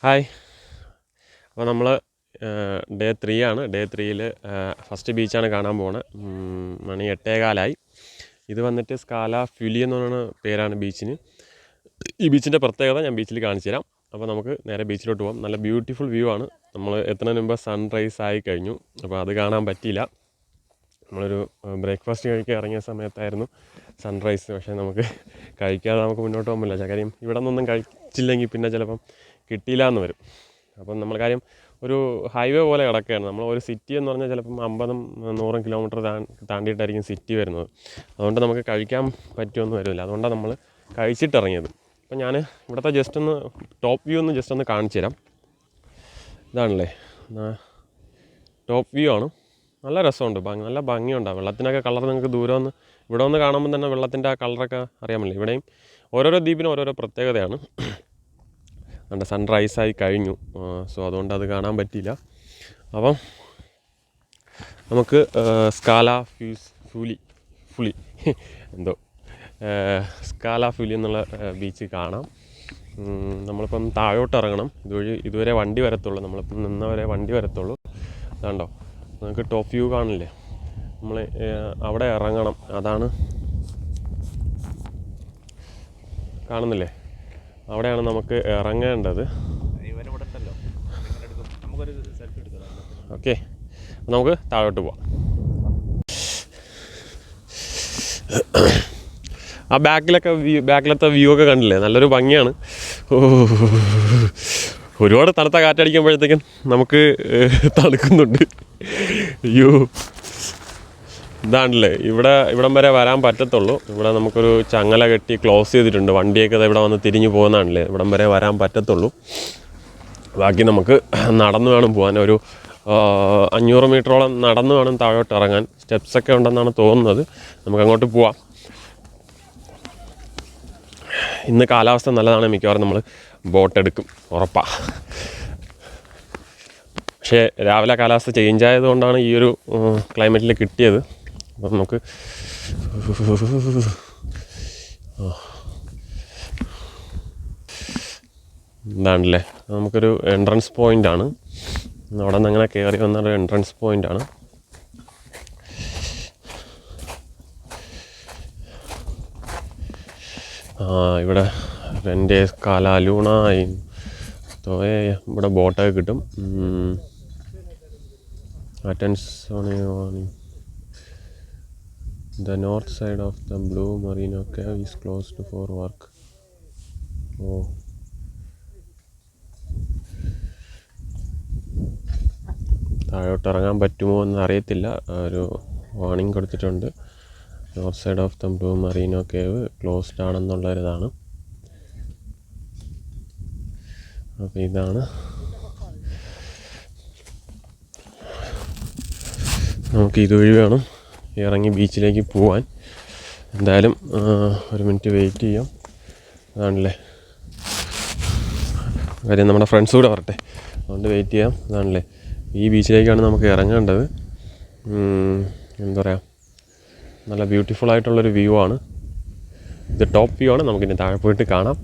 Hi. അപ്പോൾ നമ്മൾ day 3 ആണ്. ഡേ 3ൽ ഫസ്റ്റ് ബീച്ചാണ് കാണാൻ പോകുന്നത്. മണി 8:15. ഇത് വന്നിട്ട് സ്കാല ഫ്യൂലി എന്ന് പറയുന്ന പേരാണ് ബീച്ചിന്. ഈ ബീച്ചിൻ്റെ പ്രത്യേകത ഞാൻ ബീച്ചിൽ കാണിച്ചു തരാം. അപ്പോൾ നമുക്ക് നേരെ ബീച്ചിലോട്ട് പോകാം. നല്ല ബ്യൂട്ടിഫുൾ വ്യൂ ആണ്. നമ്മൾ എത്തുന്നതിന് മുമ്പ് സൺറൈസ് ആയി കഴിഞ്ഞു. അപ്പോൾ അത് കാണാൻ പറ്റിയില്ല. നമ്മളൊരു ബ്രേക്ക്ഫാസ്റ്റ് കഴിക്കാൻ ഇറങ്ങിയ സമയത്തായിരുന്നു സൺറൈസ്. പക്ഷേ നമുക്ക് കഴിക്കാതെ നമുക്ക് മുന്നോട്ട് പോകാൻ പറ്റില്ല. കാര്യം ഇവിടെ നിന്നൊന്നും കഴിച്ചില്ലെങ്കിൽ പിന്നെ ചിലപ്പം കിട്ടിയില്ല എന്ന് വരും. അപ്പം നമ്മൾ കാര്യം ഒരു ഹൈവേ പോലെ കിടക്കുകയാണ്. നമ്മൾ ഒരു സിറ്റി എന്ന് പറഞ്ഞാൽ ചിലപ്പം 50-100 കിലോമീറ്റർ താണ്ടിയിട്ടായിരിക്കും സിറ്റി വരുന്നത്. അതുകൊണ്ട് നമുക്ക് കഴിക്കാൻ പറ്റുമെന്ന് വരില്ല. അതുകൊണ്ടാണ് നമ്മൾ കഴിച്ചിട്ടിറങ്ങിയത്. അപ്പം ഞാൻ ഇവിടുത്തെ ജസ്റ്റ് ഒന്ന് ടോപ്പ് വ്യൂ ഒന്ന് ജസ്റ്റ് ഒന്ന് കാണിച്ചു തരാം. ഇതാണല്ലേ ടോപ്പ് വ്യൂ ആണ്. നല്ല രസമുണ്ട്, നല്ല ഭംഗിയുണ്ടാകും. വെള്ളത്തിനൊക്കെ കളർ നിങ്ങൾക്ക് ദൂരം ഒന്ന് ഇവിടെ ഒന്ന് കാണുമ്പോൾ തന്നെ വെള്ളത്തിൻ്റെ ആ കളറൊക്കെ അറിയാമല്ലോ. ഇവിടെയും ഓരോരോ ദ്വീപിനും ഓരോരോ പ്രത്യേകതയാണ്. അതുകൊണ്ട് സൺറൈസായി കഴിഞ്ഞു. സോ അതുകൊണ്ട് അത് കാണാൻ പറ്റിയില്ല. അപ്പം നമുക്ക് സ്കാല ഫുലി എന്തോ സ്കാല ഫുലി എന്നുള്ള ബീച്ച് കാണാം. നമ്മളിപ്പം താഴോട്ട് ഇറങ്ങണം. ഇതുവരെ വണ്ടി വരത്തുള്ളൂ. നമ്മളിപ്പം നിന്നവരെ വണ്ടി വരത്തുള്ളൂ. അതുകൊണ്ടോ നമുക്ക് ടോപ്പ് വ്യൂ കാണില്ലേ, നമ്മൾ അവിടെ ഇറങ്ങണം. അതാണ് കാണുന്നില്ലേ, അവിടെയാണ് നമുക്ക് ഇറങ്ങേണ്ടത്. ഓക്കെ, നമുക്ക് താഴോട്ട് പോവാം. ആ ബാക്കിലത്തെ വ്യൂ ഒക്കെ കണ്ടില്ലേ, നല്ലൊരു ഭംഗിയാണ്. ഒരുപാട് തണുത്ത കാറ്റടിക്കുമ്പോഴത്തേക്കും നമുക്ക് തണുക്കുന്നുണ്ട്. അയ്യോ, ഇതാണല്ലേ ഇവിടം വരെ വരാൻ പറ്റത്തുള്ളൂ. ഇവിടെ നമുക്കൊരു ചങ്ങല കെട്ടി ക്ലോസ് ചെയ്തിട്ടുണ്ട്. വണ്ടിയൊക്കെ ഇവിടെ വന്ന് തിരിഞ്ഞു പോകുന്നതാണല്ലേ, ഇവിടം വരെ വരാൻ പറ്റത്തുള്ളൂ. ബാക്കി നമുക്ക് നടന്നു വേണം പോകാൻ. ഒരു 500 മീറ്ററോളം നടന്നു വേണം താഴോട്ട് ഇറങ്ങാൻ. സ്റ്റെപ്സൊക്കെ ഉണ്ടെന്നാണ് തോന്നുന്നത്. നമുക്കങ്ങോട്ട് പോവാം. ഇന്ന് കാലാവസ്ഥ നല്ലതാണ്. മിക്കവാറും നമ്മൾ ബോട്ടെടുക്കും, ഉറപ്പാണ്. പക്ഷേ രാവിലെ കാലാവസ്ഥ ചേഞ്ച് ആയതുകൊണ്ടാണ് ഈ ഒരു ക്ലൈമറ്റിൽ കിട്ടിയത്. അപ്പം നമുക്ക് എന്താണല്ലേ, നമുക്കൊരു എൻട്രൻസ് പോയിൻ്റാണ്. അവിടെ നിന്ന് അങ്ങനെ കയറി വന്നൊരു എൻട്രൻസ് പോയിൻ്റാണ്. ഇവിടെ എൻ്റെ സ്കാല ലൂണ ഇവിടെ ബോട്ടൊക്കെ കിട്ടും. The north side of the Blue Marino Cave is closed for work. താഴോട്ട് ഇറങ്ങാൻ പറ്റുമോ എന്ന് അറിയത്തില്ല. ഒരു വാർണിംഗ് കൊടുത്തിട്ടുണ്ട്. North side of the blue Marino cave closed ആണെന്നുള്ളൊരിതാണ്. അപ്പോൾ ഇതാണ് നമുക്ക് ഇതുവഴി വേണം ഇറങ്ങി ബീച്ചിലേക്ക് പോവാൻ. എന്തായാലും ഒരു മിനിറ്റ് വെയിറ്റ് ചെയ്യാം. അതാണല്ലേ കാര്യം, നമ്മുടെ ഫ്രണ്ട്സ് കൂടെ വരട്ടെ, അതുകൊണ്ട് വെയിറ്റ് ചെയ്യാം. അതാണല്ലേ, ഈ ബീച്ചിലേക്കാണ് നമുക്ക് ഇറങ്ങേണ്ടത്. എന്താ പറയുക, നല്ല ബ്യൂട്ടിഫുൾ ആയിട്ടുള്ളൊരു വ്യൂ ആണ്. ഇത് ടോപ്പ് വ്യൂ ആണ്. നമുക്കിനി താഴെ പോയിട്ട് കാണാം.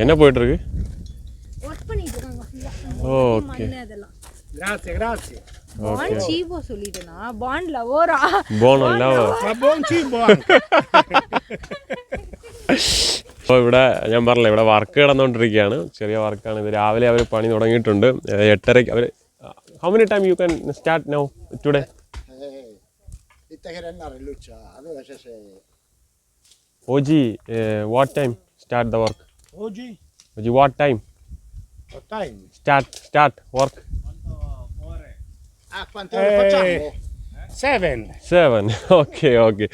என்ன போயிட்டு இருக்கு? ஒர்க் பண்ணிட்டு இருக்காங்க ஃபுல்லா. Okay, grazie. பாண்ட் சீபோ சொல்லிட்டேனா, பாண்ட் லவோரா, ബോണോ ലവോ, buon cibo. അപ്പോൾ ഇവിടെ ഞാൻ പറഞ്ഞില്ല, ഇവിടെ വർക്ക് കിടന്നുകൊണ്ടിരിക്കുകയാണ്. ചെറിയ വർക്കാണ് ഇത്. രാവിലെ അവർ പണി തുടങ്ങിയിട്ടുണ്ട്. 8:30 അവർ. How many time you can start now today? ഓജി, what time start the work? Oggi? Oggi what time? What time? Start work. Quante ore facciamo? 7. 7. Okay okay.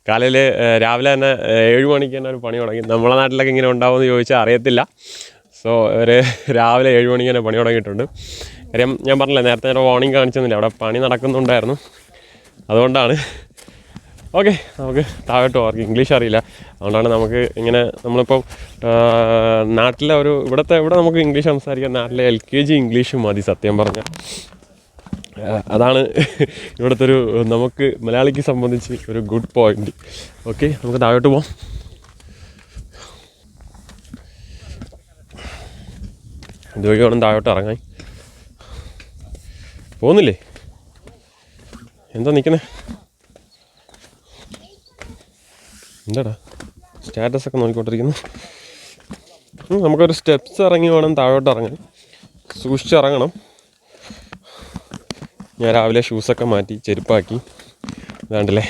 കാലയിൽ രാവിലെ തന്നെ 7 മണിക്ക് തന്നെ ഒരു പണി തുടങ്ങി. നമ്മളെ നാട്ടിലൊക്കെ ഇങ്ങനെ ഉണ്ടാവുമെന്ന് ചോദിച്ചാൽ അറിയത്തില്ല. സോ ഒരു രാവിലെ 7 മണിക്ക് തന്നെ പണി തുടങ്ങിയിട്ടുണ്ട്. കാര്യം ഞാൻ പറഞ്ഞില്ല, നേരത്തെ ഞാൻ വാർണിംഗ് കാണിച്ചെന്നില്ല, അവിടെ പണി നടക്കുന്നുണ്ടായിരുന്നു, അതുകൊണ്ടാണ്. ഓക്കെ, നമുക്ക് താഴോട്ട് പോകാം. ഇംഗ്ലീഷ് അറിയില്ല, അതുകൊണ്ടാണ് നമുക്ക് ഇങ്ങനെ നമ്മളിപ്പം നാട്ടിലെ ഇവിടെ നമുക്ക് ഇംഗ്ലീഷ് സംസാരിക്കാൻ നാട്ടിലെ LKG ഇംഗ്ലീഷ് മതി സത്യം പറഞ്ഞാൽ. അതാണ് ഇവിടുത്തെ നമുക്ക് മലയാളിക്ക് സംബന്ധിച്ച് ഒരു ഗുഡ് പോയിന്റ്. ഓക്കെ, നമുക്ക് താഴോട്ട് പോകാം. ഇതുവഴി വേണം താഴോട്ട് ഇറങ്ങാൻ. പോകുന്നില്ലേ? എന്താ നിൽക്കുന്നേ? എന്താടാ സ്റ്റാറ്റസൊക്കെ നോക്കിക്കൊണ്ടിരിക്കുന്നു? നമുക്കൊരു സ്റ്റെപ്സ് ഇറങ്ങി വേണം താഴോട്ട് ഇറങ്ങാൻ. സൂക്ഷിച്ചിറങ്ങണം. ഞാൻ രാവിലെ ഷൂസൊക്കെ മാറ്റി ചെരുപ്പാക്കി. ഇതാണ്ടല്ലേ,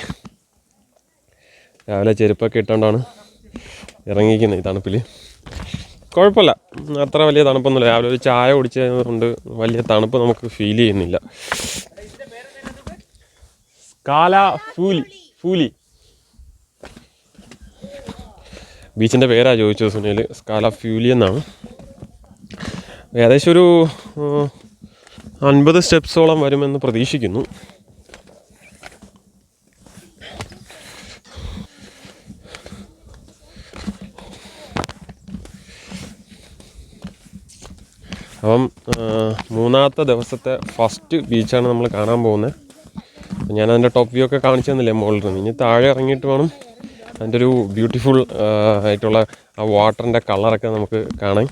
രാവിലെ ചെരുപ്പൊക്കെ ഇട്ടുകൊണ്ടാണ് ഇറങ്ങിയിരിക്കുന്നത് ഈ തണുപ്പിൽ. കുഴപ്പമില്ല, അത്ര വലിയ തണുപ്പൊന്നുമില്ല. രാവിലെ ഒരു ചായ കുടിച്ചതുകൊണ്ട് വലിയ തണുപ്പ് നമുക്ക് ഫീൽ ചെയ്യുന്നില്ല. സ്കാല ഫൂലി ബീച്ചിൻ്റെ പേരാണ് ചോദിച്ചത് സുനിൽ. സ്കാല ഫ്യൂലി എന്നാണ്. ഏകദേശം ഒരു 50 സ്റ്റെപ്സോളം വരുമെന്ന് പ്രതീക്ഷിക്കുന്നു. അപ്പം മൂന്നാമത്തെ ദിവസത്തെ ഫസ്റ്റ് ബീച്ചാണ് നമ്മൾ കാണാൻ പോകുന്നത്. ഞാനതിൻ്റെ ടോപ്പ് വ്യൂ ഒക്കെ കാണിച്ചു തന്നില്ലേ മുകളിൽ നിന്ന്. ഇനി താഴെ ഇറങ്ങിയിട്ട് വേണം അതിൻ്റെ ഒരു ബ്യൂട്ടിഫുൾ ആയിട്ടുള്ള ആ വാട്ടറിൻ്റെ കളറൊക്കെ നമുക്ക് കാണാൻ.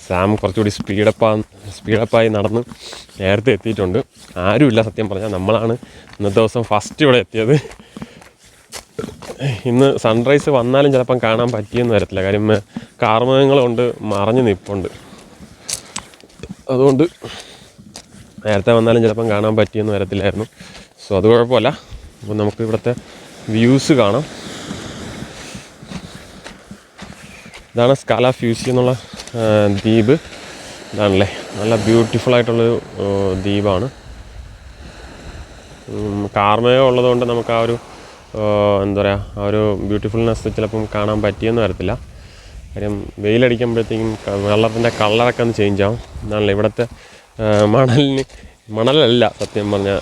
സാം കുറച്ചുകൂടി സ്പീഡപ്പായി നടന്ന് നേരത്തെ എത്തിയിട്ടുണ്ട്. ആരുമില്ല സത്യം പറഞ്ഞാൽ, നമ്മളാണ് ഇന്നത്തെ ദിവസം ഫസ്റ്റ് ഇവിടെ എത്തിയത്. ഇന്ന് സൺറൈസ് വന്നാലും ചിലപ്പം കാണാൻ പറ്റിയെന്ന് വരത്തില്ല. കാര്യം കാർമേഘങ്ങളുണ്ട്, മറഞ്ഞ് നിൽപ്പുണ്ട്. അതുകൊണ്ട് നേരത്തെ വന്നാലും ചിലപ്പം കാണാൻ പറ്റിയെന്ന് വരത്തില്ലായിരുന്നു. സോ അത് കുഴപ്പമില്ല. അപ്പോൾ നമുക്ക് ഇവിടുത്തെ വ്യൂസ് കാണാം. ഇതാണ് സ്കാല ഫ്യൂസി എന്നുള്ള ദ്വീപ്. ഇതാണല്ലേ, നല്ല ബ്യൂട്ടിഫുള്ളായിട്ടുള്ളൊരു ദ്വീപാണ്. കാർമേഘം ഉള്ളതുകൊണ്ട് നമുക്ക് ആ ഒരു എന്താ പറയുക, ആ ഒരു ബ്യൂട്ടിഫുൾനെസ് ചിലപ്പം കാണാൻ പറ്റിയെന്ന് വരത്തില്ല. കാര്യം വെയിലടിക്കുമ്പോഴത്തേക്കും വെള്ളത്തിൻ്റെ കളറൊക്കെ ഒന്ന് ചേഞ്ച് ആവും. ഇതാണല്ലേ ഇവിടുത്തെ മണലല്ല സത്യം പറഞ്ഞാൽ,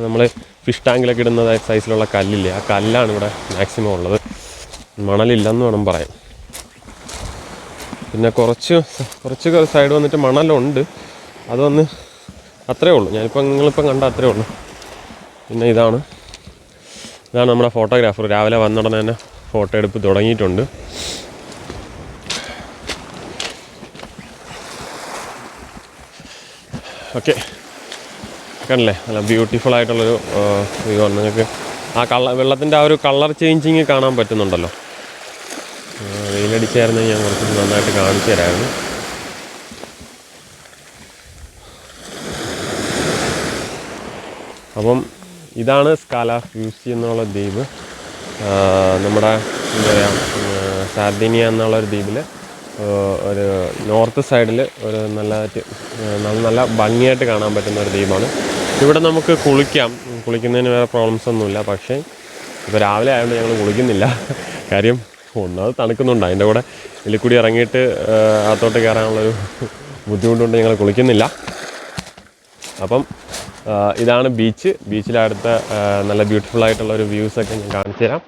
നമ്മൾ ഫിഷ് ടാങ്കിലൊക്കെ ഇടുന്ന സൈസിലുള്ള കല്ലില്ലേ, ആ കല്ലാണ് ഇവിടെ മാക്സിമം ഉള്ളത്. മണലില്ലെന്ന് വേണം പറയാൻ. പിന്നെ കുറച്ച് സൈഡ് വന്നിട്ട് മണലുണ്ട്. അതൊന്ന് അത്രേ ഉള്ളൂ. നിങ്ങളിപ്പം കണ്ട അത്രേ ഉള്ളൂ. പിന്നെ ഇതാണ് നമ്മുടെ ഫോട്ടോഗ്രാഫർ. രാവിലെ വന്നുടനെ തന്നെ ഫോട്ടോ എടുപ്പ് തുടങ്ങിയിട്ടുണ്ട്. ഓക്കെ, കണ്ടില്ലേ, നല്ല ബ്യൂട്ടിഫുൾ ആയിട്ടുള്ളൊരു വ്യൂ ആണ്. നിങ്ങൾക്ക് ആ വെള്ളത്തിൻ്റെ ആ ഒരു കളർ ചേഞ്ചിങ് കാണാൻ പറ്റുന്നുണ്ടല്ലോ. വെയിലടിച്ചായിരുന്നെങ്കിൽ ഞാൻ കുറച്ച് നന്നായിട്ട് കാണിച്ചു തരാമായിരുന്നു. അപ്പം ഇതാണ് സ്കാല ഫ്യൂസി എന്നുള്ള ദ്വീപ്. നമ്മുടെ എന്താ പറയുക, സാർദീനിയ എന്നുള്ളൊരു ദ്വീപിൽ ഒരു നോർത്ത് സൈഡിൽ ഒരു നല്ല ഭംഗിയായിട്ട് കാണാൻ പറ്റുന്ന ഒരു ദ്വീപാണ്. ഇവിടെ നമുക്ക് കുളിക്കുന്നതിന് വേറെ പ്രോബ്ലംസ് ഒന്നുമില്ല. പക്ഷേ ഇപ്പോൾ രാവിലെ ആയതുകൊണ്ട് ഞങ്ങൾ കുളിക്കുന്നില്ല. കാര്യം ഒന്നാമത് തണുക്കുന്നുണ്ട്, അതിൻ്റെ കൂടെ ഇതിൽ കൂടി ഇറങ്ങിയിട്ട് അകത്തോട്ട് കയറാനുള്ളൊരു ബുദ്ധിമുട്ടുകൊണ്ട് ഞങ്ങൾ കുളിക്കുന്നില്ല. അപ്പം ഇതാണ് ബീച്ചിലടുത്ത നല്ല ബ്യൂട്ടിഫുള്ളായിട്ടുള്ളൊരു വ്യൂസൊക്കെ ഞാൻ കാണിച്ചു തരാം.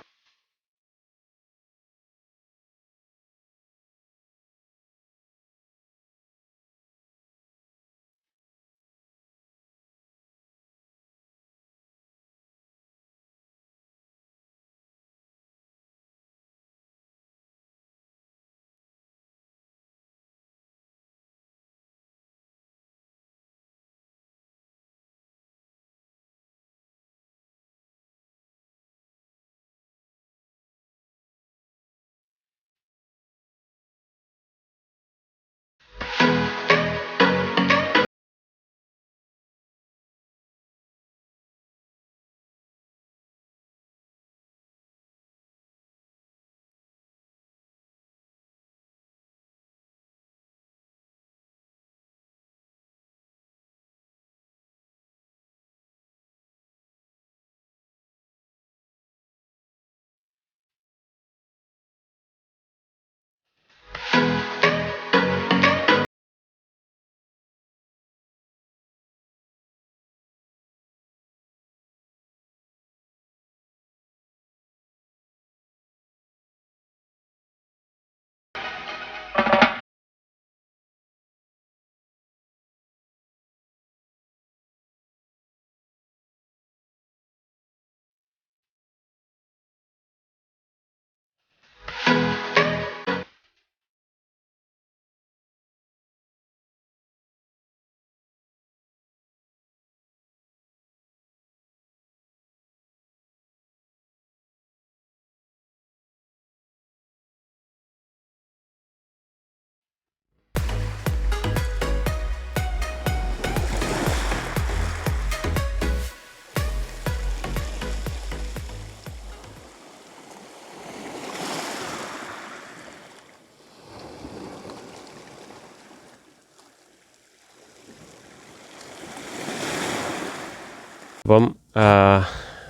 അപ്പം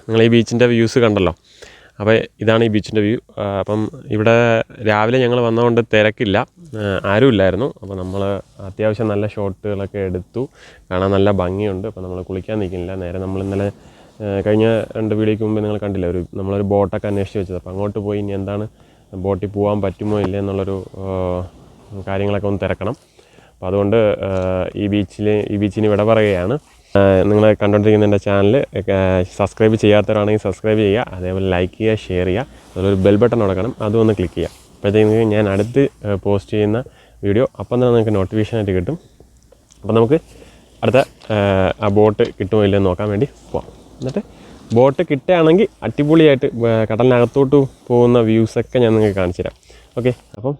നിങ്ങൾ ഈ ബീച്ചിൻ്റെ വ്യൂസ് കണ്ടല്ലോ. അപ്പോൾ ഇതാണ് ഈ ബീച്ചിൻ്റെ വ്യൂ. അപ്പം ഇവിടെ രാവിലെ ഞങ്ങൾ വന്നതുകൊണ്ട് തിരക്കില്ല, ആരുമില്ലായിരുന്നു. അപ്പോൾ നമ്മൾ അത്യാവശ്യം നല്ല ഷോട്ടുകളൊക്കെ എടുത്തു, കാണാൻ നല്ല ഭംഗിയുണ്ട്. അപ്പോൾ നമ്മൾ കുളിക്കാൻ നിൽക്കുന്നില്ല, നേരെ നമ്മൾ ഇന്നലെ കഴിഞ്ഞ 2 വീഡിയോയ്ക്ക് മുമ്പ് നിങ്ങൾ കണ്ടില്ല, നമ്മളൊരു ബോട്ടൊക്കെ അന്വേഷിച്ച് വെച്ചത്. അപ്പോൾ അങ്ങോട്ട് പോയി ഇനി എന്താണ് ബോട്ടിൽ പോകാൻ പറ്റുമോ ഇല്ല എന്നുള്ളൊരു കാര്യങ്ങളൊക്കെ ഒന്ന് തിരക്കണം. അപ്പോൾ അതുകൊണ്ട് ഈ ബീച്ചിന് വിട പറയുകയാണ്. നിങ്ങൾ കണ്ടുകൊണ്ടിരിക്കുന്ന എൻ്റെ ചാനൽ സബ്സ്ക്രൈബ് ചെയ്യാത്തവരാണെങ്കിൽ സബ്സ്ക്രൈബ് ചെയ്യുക, അതേപോലെ ലൈക്ക് ചെയ്യുക, ഷെയർ ചെയ്യുക, അതുപോലെ ബെൽ ബട്ടൺ കൊടുക്കണം, അതും ഒന്ന് ക്ലിക്ക് ചെയ്യുക. അപ്പോഴത്തേക്ക് ഞാൻ അടുത്ത് പോസ്റ്റ് ചെയ്യുന്ന വീഡിയോ അപ്പം തന്നെ നിങ്ങൾക്ക് നോട്ടിഫിക്കേഷനായിട്ട് കിട്ടും. അപ്പോൾ നമുക്ക് അടുത്ത ആ ബോട്ട് കിട്ടുമോ ഇല്ലെന്ന് നോക്കാൻ വേണ്ടി പോകാം. എന്നിട്ട് ബോട്ട് കിട്ടുകയാണെങ്കിൽ അടിപൊളിയായിട്ട് കടലിനകത്തോട്ട് പോകുന്ന വ്യൂസൊക്കെ ഞാൻ നിങ്ങൾക്ക് കാണിച്ചു തരാം. ഓക്കെ, അപ്പം